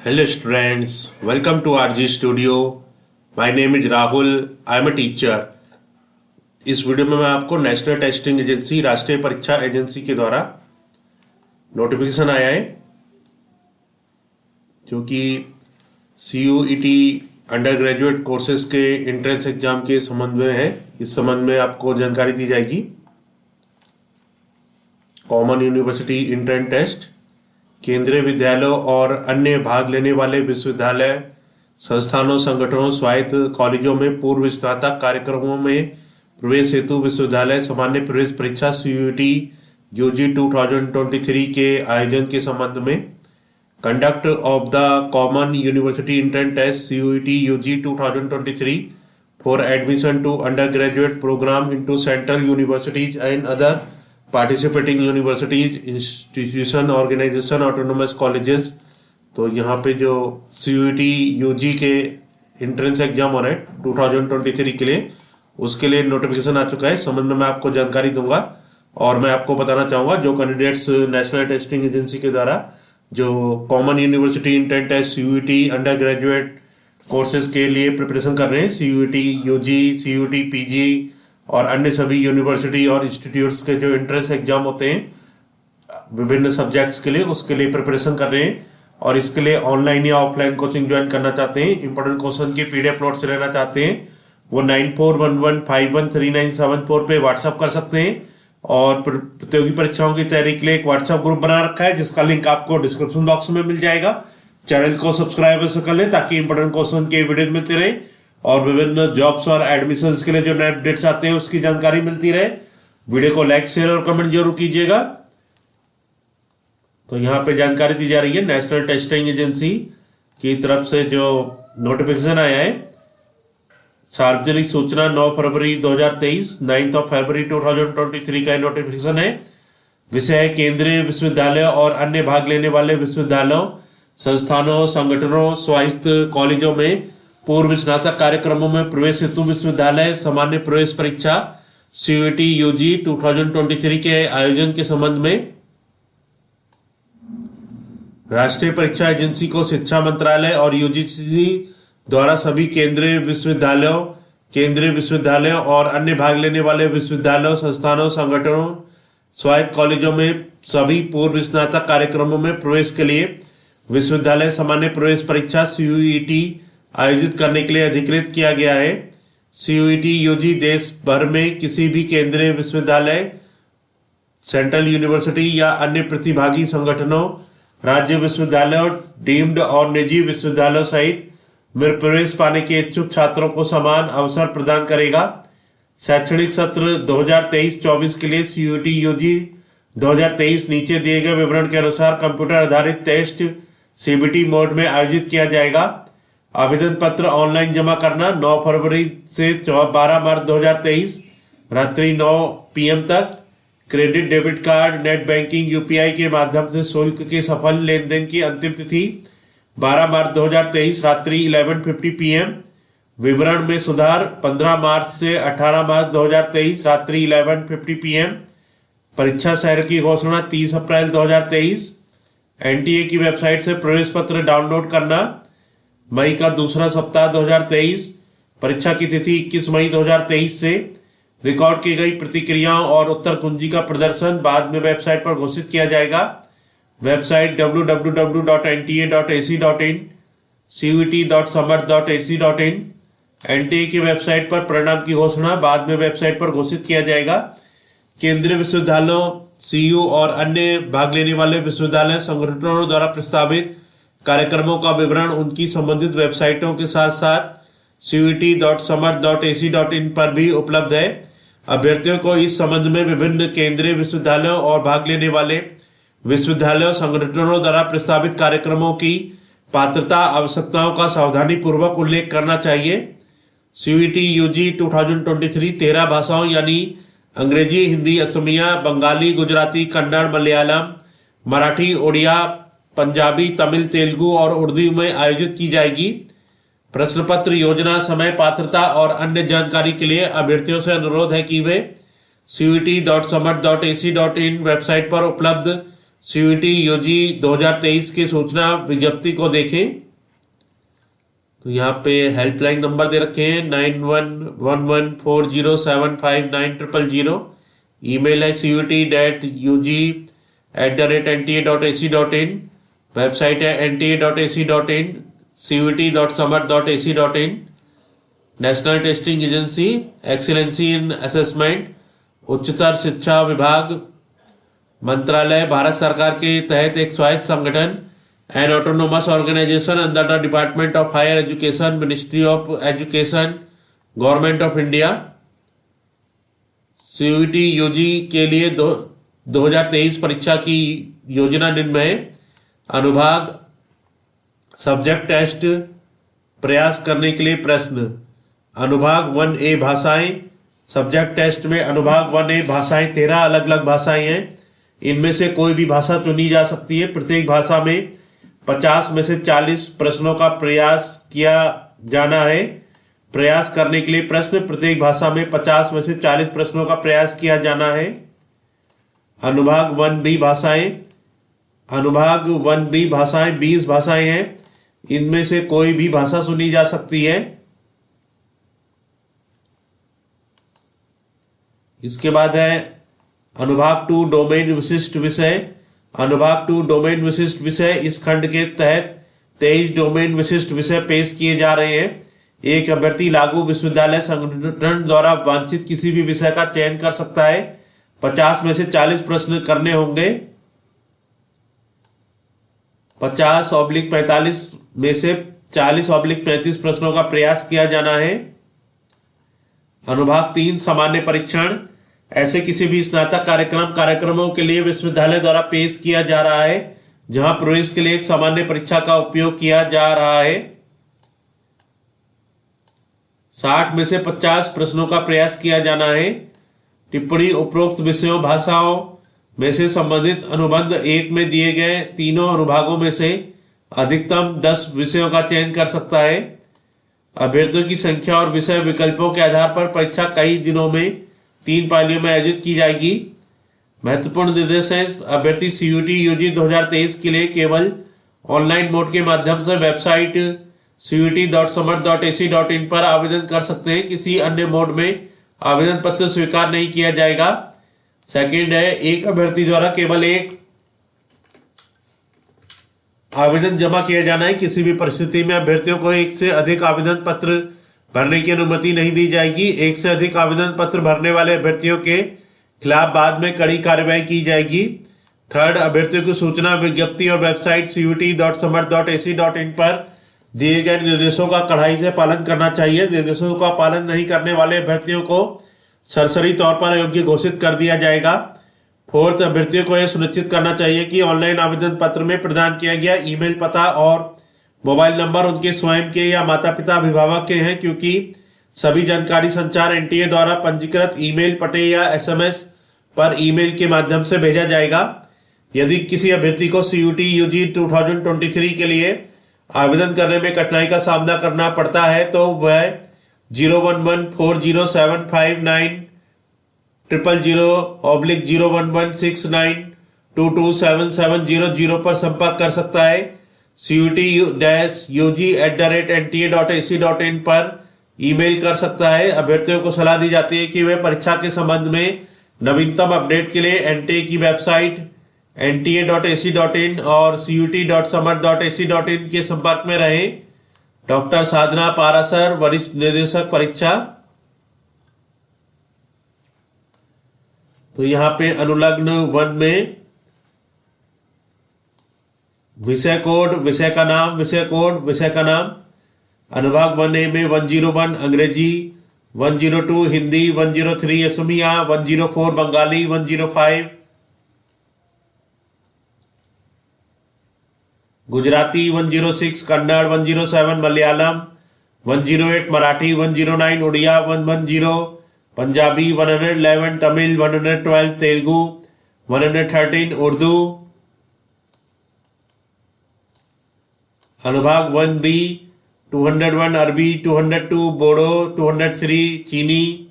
Hello students, welcome to RG Studio. My name is Rahul. I am a teacher. इस video में मैं आपको national testing agency राष्ट्रीय परीक्षा एजेंसी के द्वारा नोटिफिकेशन आया है जो कि CUET अंडर ग्रेजुएट कोर्सेज के एंट्रेंस एग्जाम के संबंध में है। इस संबंध में आपको जानकारी दी जाएगी। कॉमन यूनिवर्सिटी एंट्रेंस टेस्ट केंद्रीय विद्यालयों और अन्य भाग लेने वाले विश्वविद्यालय संस्थानों संगठनों स्वायत्त कॉलेजों में पूर्व स्नातक कार्यक्रमों में प्रवेश हेतु विश्वविद्यालय सामान्य प्रवेश परीक्षा CUET UG 2023 के आयोजन के संबंध में conduct of the common university entrance test CUET UG 2023 for admission to undergraduate programme into central universities and other participating universities institution organisation autonomous colleges. तो यहाँ पे जो CUET UG के एंट्रेंस एग्जाम हो रहे हैं 2023 के लिए, उसके लिए नोटिफिकेशन आ चुका है। संबंध में मैं आपको जानकारी दूंगा और मैं आपको बताना चाहूँगा जो कैंडिडेट्स नेशनल टेस्टिंग एजेंसी के द्वारा जो common university entrance test CUET undergraduate courses के लिए प्रिपरेशन कर रहे हैं, CUET UG CUET PG और अन्य सभी यूनिवर्सिटी और इंस्टीट्यूट्स के जो एंट्रेंस एग्जाम होते हैं विभिन्न सब्जेक्ट्स के लिए, उसके लिए प्रिपरेशन कर रहे हैं और इसके लिए ऑनलाइन या ऑफलाइन कोचिंग ज्वाइन करना चाहते हैं, इंपॉर्टेंट क्वेश्चन के PDF नोट्स लेना चाहते हैं, वो 9411513974 पे व्हाट्सअप कर सकते हैं। और प्रतियोगी परीक्षाओं की तैयारी के लिए एक व्हाट्सअप ग्रुप बना रखा है जिसका लिंक आपको डिस्क्रिप्शन बॉक्स में मिल जाएगा। चैनल को सब्सक्राइब कर लें ताकि इंपॉर्टेंट क्वेश्चन के वीडियो मिलते रहे और विभिन्न जॉब्स और एडमिशंस के लिए जो नए अपडेट्स आते हैं उसकी जानकारी मिलती रहे। वीडियो को लाइक शेयर और कमेंट जरूर कीजिएगा। तो यहाँ पे जानकारी दी जा रही है नेशनल टेस्टिंग एजेंसी की तरफ से जो नोटिफिकेशन आया है, सार्वजनिक सूचना 9 फरवरी 2023 9 फरवरी 2023 का नोटिफिकेशन है। विषय है केंद्रीय विश्वविद्यालय और अन्य भाग लेने वाले विश्वविद्यालयों संस्थानों संगठनों स्वायत्त कॉलेजों में पूर्व स्नातक कार्यक्रमों में प्रवेश हेतु विश्वविद्यालय सामान्य प्रवेश परीक्षा CUET UG 2023 के आयोजन के संबंध में राष्ट्रीय परीक्षा एजेंसी को शिक्षा मंत्रालय और UGC द्वारा सभी केंद्रीय विश्वविद्यालयों और अन्य भाग लेने वाले विश्वविद्यालयों संस्थानों संगठनों स्वायत्त कॉलेजों में सभी पूर्व स्नातक कार्यक्रमों में प्रवेश के लिए विश्वविद्यालय सामान्य प्रवेश परीक्षा CUET आयोजित करने के लिए अधिकृत किया गया है। CUET UG देश भर में किसी भी केंद्रीय विश्वविद्यालय सेंट्रल यूनिवर्सिटी या अन्य प्रतिभागी संगठनों राज्य विश्वविद्यालयों डीम्ड और निजी विश्वविद्यालयों सहित में प्रवेश पाने के इच्छुक छात्रों को समान अवसर प्रदान करेगा। शैक्षणिक सत्र 2023-24 के लिए CUET UG 2023 नीचे दिए गए विवरण के अनुसार कंप्यूटर आधारित टेस्ट CBT मोड में आयोजित किया जाएगा। आवेदन पत्र ऑनलाइन जमा करना 9 फरवरी से 12 मार्च 2023 रात्रि 9 PM तक। Credit debit card net banking UPI के माध्यम से शुल्क के सफल लेन देन की अंतिम तिथि 12 मार्च 2023 रात्रि 11:50 PM। विवरण में सुधार 15 मार्च से 18 मार्च 2023 रात्रि 11:50 PM। परीक्षा शहर की घोषणा 30 अप्रैल 2023। NTA की वेबसाइट से प्रवेश पत्र डाउनलोड करना मई का दूसरा सप्ताह 2023। परीक्षा की तिथि 21 मई 2023 से। रिकॉर्ड की गई प्रतिक्रियाओं और उत्तर कुंजी का प्रदर्शन बाद में वेबसाइट पर घोषित किया जाएगा। Website www.nta.ac.in CUET.samarth.ac.in। NTA की वेबसाइट पर परिणाम की घोषणा बाद में वेबसाइट पर घोषित किया जाएगा। केंद्रीय विश्वविद्यालयों CU और अन्य भाग लेने वाले विश्वविद्यालय संगठनों द्वारा प्रस्तावित कार्यक्रमों का विवरण उनकी संबंधित वेबसाइटों के साथ साथ CUET.samarth.ac.in पर भी उपलब्ध है। अभ्यर्थियों को इस संबंध में विभिन्न केंद्रीय विश्वविद्यालयों और भाग लेने वाले विश्वविद्यालयों संगठनों द्वारा प्रस्तावित कार्यक्रमों की पात्रता आवश्यकताओं का सावधानी पूर्वक उल्लेख करना चाहिए। CUET UG 2023 13 भाषाओं यानी अंग्रेजी हिंदी असमिया बंगाली गुजराती कन्नड़ मलयालम मराठी उड़िया पंजाबी तमिल तेलुगु और उर्दू में आयोजित की जाएगी। प्रश्न पत्र योजना समय पात्रता और अन्य जानकारी के लिए अभ्यर्थियों से अनुरोध है कि वे CUET.samarth.ac.in वेबसाइट पर उपलब्ध सीयूईटी यूजी 2023 की सूचना विज्ञप्ति को देखें। तो यहाँ पे हेल्पलाइन नंबर दे रखे हैं 911140759000। ईमेल है CUT.UG@nta.ac.in। वेबसाइट है nta.ac.in, CUT.samar.ac.in। National testing agency, excellency in assessment, उच्चतर शिक्षा विभाग, मंत्रालय, भारत सरकार के तहत एक स्वायत्त संगठन, an autonomous organisation under the department of higher education, ministry of education, government of India. CUET UG के लिए 2023 परीक्षा की योजना निम्न है। अनुभाग सब्जेक्ट टेस्ट, प्रयास करने के लिए प्रश्न। अनुभाग 1A भाषाएं, सब्जेक्ट टेस्ट में अनुभाग 1A भाषाएं 13 अलग अलग भाषाएं हैं। इनमें से कोई भी भाषा चुनी जा सकती है। प्रत्येक भाषा में 50 में से 40 प्रश्नों का प्रयास किया जाना है। प्रयास करने के लिए प्रश्न, प्रत्येक भाषा में 50 में से 40 प्रश्नों का प्रयास किया जाना है। अनुभाग 1B भाषाएं, अनुभाग 1B भाषाएं 20 भाषाएं हैं। इनमें से कोई भी भाषा सुनी जा सकती है। इसके बाद है अनुभाग 2 डोमेन विशिष्ट विषय। अनुभाग 2 डोमेन विशिष्ट विषय, इस खंड के तहत 23 डोमेन विशिष्ट विषय पेश किए जा रहे हैं। एक अभ्यर्थी लागू विश्वविद्यालय संगठन द्वारा वांछित किसी भी विषय का चयन कर सकता है। 50 में से 40 प्रश्न करने होंगे। 50/45 में से 40/35 प्रश्नों का प्रयास किया जाना है। अनुभाग 3 सामान्य परीक्षण, ऐसे किसी भी स्नातक कार्यक्रमों के लिए विश्वविद्यालय द्वारा पेश किया जा रहा है जहां प्रवेश के लिए एक सामान्य परीक्षा का उपयोग किया जा रहा है। 60 में से 50 प्रश्नों का प्रयास किया जाना है। टिप्पणी, उपरोक्त विषयों भाषाओं में से संबंधित अनुबंध 1 में दिए गए तीनों अनुभागों में से अधिकतम 10 विषयों का चयन कर सकता है। अभ्यर्थियों की संख्या और विषय विकल्पों के आधार पर परीक्षा कई दिनों में 3 पालियों में आयोजित की जाएगी। महत्वपूर्ण निर्देश है, अभ्यर्थी सीयूईटी यूजी 2023 के लिए केवल ऑनलाइन मोड के माध्यम से वेबसाइट CUT.samar.ac.in पर आवेदन कर सकते हैं। किसी अन्य मोड में आवेदन पत्र स्वीकार नहीं किया जाएगा। सेकंड है, एक अभ्यर्थी द्वारा केवल एक आवेदन जमा किया जाना है। किसी भी परिस्थिति में अभ्यर्थियों को एक से अधिक आवेदन पत्र भरने की अनुमति नहीं दी जाएगी। एक से अधिक आवेदन पत्र भरने वाले अभ्यर्थियों के खिलाफ बाद में कड़ी कार्रवाई की जाएगी। थर्ड, अभ्यर्थियों की सूचना विज्ञप्ति और वेबसाइट CUT.samar.ac.in पर दिए गए निर्देशों का कड़ाई से पालन करना चाहिए। निर्देशों का पालन नहीं करने वाले अभ्यर्थियों को सरसरी तौर पर अयोग्य घोषित कर दिया जाएगा। फोर्थ, अभ्यर्थियों को यह सुनिश्चित करना चाहिए कि ऑनलाइन आवेदन पत्र में प्रदान किया गया ईमेल पता और मोबाइल नंबर उनके स्वयं के या माता पिता अभिभावक के हैं, क्योंकि सभी जानकारी संचार एनटीए द्वारा पंजीकृत ईमेल पते या एसएमएस पर ईमेल के माध्यम से भेजा जाएगा। यदि किसी अभ्यर्थी को CUT यूजी 2023 के लिए आवेदन करने में कठिनाई का सामना करना पड़ता है तो वह 01140759000/01169227700 पर संपर्क कर सकता है। CUT-UG@nta.ac.in पर ईमेल कर सकता है। अभ्यर्थियों को सलाह दी जाती है कि वे परीक्षा के संबंध में नवीनतम अपडेट के लिए एनटीए की वेबसाइट nta.ac.in और CUT.samar.ac.in के संपर्क में रहें। डॉक्टर साधना पारासर, वरिष्ठ निदेशक परीक्षा। तो यहाँ पे अनुलग्न 1 में विषय कोड, विषय का नाम, विषय कोड, विषय का नाम। अनुभाग 1A में 101 अंग्रेजी, 102 हिंदी, 103 असमिया, 104 बंगाली, 105 गुजराती, 106 कन्नड़, 107 मलयालम, 108 मराठी, 109 उड़िया, 110 पंजाबी, 111 तमिल, 112 तेलुगु, 113 उर्दू। अनुभाग 1B 201 अरबी, 202 बोडो, 203 चीनी।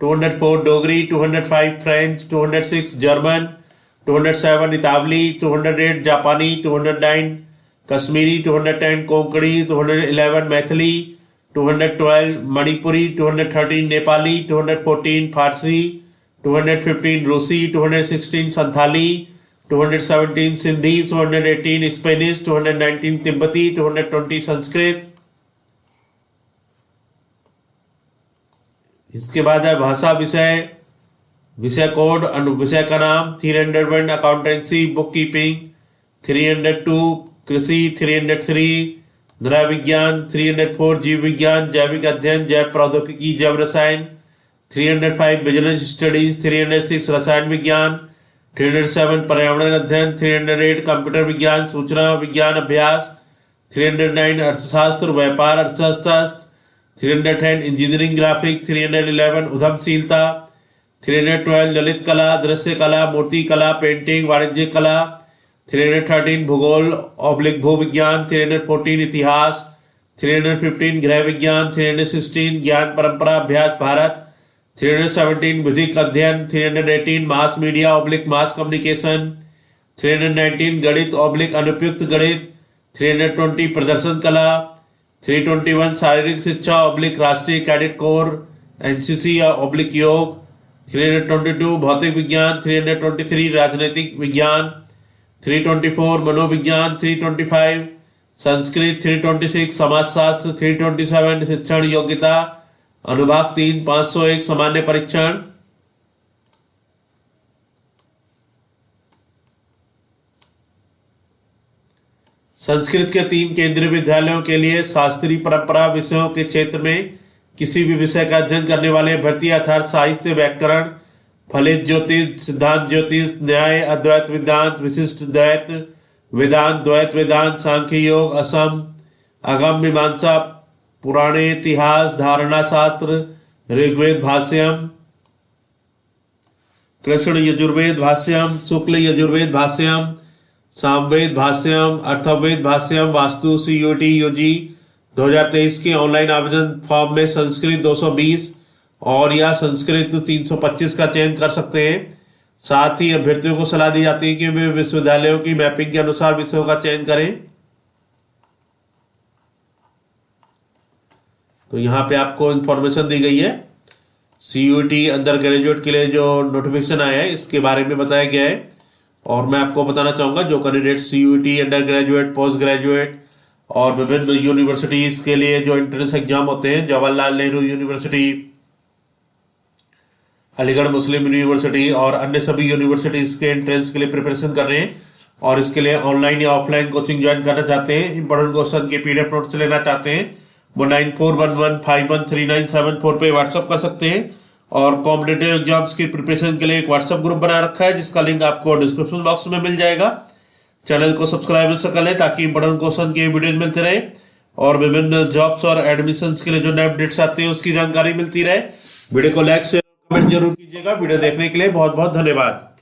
204 डोगरी, 205 फ्रेंच, 206 जर्मन, 207 इतावली, 208 जापानी, 209 कश्मीरी, 210 कोंकणी, 211 मैथिली, 212 मणिपुरी, 213 नेपाली, 214 फारसी, 215 रूसी, 216 संथाली, 217 सिंधी, 218 स्पेनिश, 219 तिब्बती, 220 संस्कृत। इसके बाद है भाषा विषय, विषय कोड, विषय का नाम 301 अकाउंटेंसी बुक कीपिंग, 302 कृषि, 303 नृ विज्ञान, 304 जीव विज्ञान, जैविक अध्ययन, जैव प्रौद्योगिकी, जैव रसायन, 305 बिजनेस स्टडीज, 306 रसायन विज्ञान, 307 पर्यावरण अध्ययन, 308 कंप्यूटर विज्ञान, सूचना विज्ञान अभ्यास, 309 अर्थशास्त्र व्यापार अर्थशास्त्र, 310 इंजीनियरिंग ग्राफिक, 311 उद्यमशीलता, 312 ललित कला, दृश्य कला, मूर्ति कला, पेंटिंग, वाणिज्य कला, 313 भूगोल ऑब्लिक भूविज्ञान, 314 इतिहास, 315 गृह विज्ञान, 316 ज्ञान परंपरा अभ्यास भारत, 317 विधिक अध्ययन, 318 mass media oblique mass communication, 319 गणित ऑब्लिक अनुपयुक्त गणित, 320 प्रदर्शन कला, 321 शारीरिक शिक्षा ऑब्लिक राष्ट्रीय कैडेट कोर एनसीसी ऑब्लिक योग, 322 भौतिक विज्ञान, 323 राजनीतिक विज्ञान, 324 मनोविज्ञान, 325 संस्कृत, 326 समाजशास्त्र, 327 शिक्षण योग्यता अनुभाग 3, 501 सामान्य परीक्षण। संस्कृत के 3 केंद्रीय विद्यालयों के लिए शास्त्रीय परंपरा विषयों के क्षेत्र में किसी भी विषय का अध्ययन करने वाले अभ्यर्थी अर्थात साहित्य, व्याकरण, फलित ज्योतिष, सिद्धांत ज्योतिष, न्याय, अद्वैत वेदांत, विशिष्ट द्वैत वेदांत, द्वैत वेदांत, सांख्य योग, असम, अगम मीमांसा, पुराणे इतिहास, धारणा शास्त्र, ऋग्वेद भाष्यम, कृष्ण यजुर्वेद भाष्यम, शुक्ल यजुर्वेद भाष्यम, सामवेद भाष्यम, अर्थवेद भाष्यम, वास्तु, सीयूटी यूजी 2023 के ऑनलाइन आवेदन फॉर्म में संस्कृत 220 और या संस्कृत 325 का चयन कर सकते हैं। साथ ही अभ्यर्थियों को सलाह दी जाती है कि वे विश्वविद्यालयों की मैपिंग के अनुसार विषयों का चयन करें। तो यहाँ पे आपको इंफॉर्मेशन दी गई है। सीयूटी अंडर ग्रेजुएट के लिए जो नोटिफिकेशन आया है इसके बारे में बताया गया है। और मैं आपको बताना चाहूँगा जो candidate CUET undergraduate, post graduate और विभिन्न यूनिवर्सिटीज़ के लिए जो एंट्रेंस एग्जाम होते हैं, जवाहरलाल नेहरू यूनिवर्सिटी, अलीगढ़ मुस्लिम यूनिवर्सिटी और अन्य सभी यूनिवर्सिटीज़ के एंट्रेंस के लिए प्रिपरेशन कर रहे हैं और इसके लिए ऑनलाइन या ऑफलाइन कोचिंग ज्वाइन करना चाहते हैं, इंपॉर्टेंट क्वेश्चन के PDF नोट्स लेना चाहते हैं, वो 9411513974 पे व्हाट्सअप कर सकते हैं। और कॉम्पिटेटिव एग्जाम्स की प्रिपरेशन के लिए एक व्हाट्सएप ग्रुप बना रखा है जिसका लिंक आपको डिस्क्रिप्शन बॉक्स में मिल जाएगा। चैनल को सब्सक्राइब कर लें ताकि इंपॉर्टेंट क्वेश्चन के वीडियोज मिलते रहे और विभिन्न जॉब्स और एडमिशंस के लिए जो नए अपडेट्स आते हैं उसकी जानकारी मिलती रहे। वीडियो को लाइक शेयर कमेंट जरूर कीजिएगा। वीडियो देखने के लिए बहुत बहुत धन्यवाद।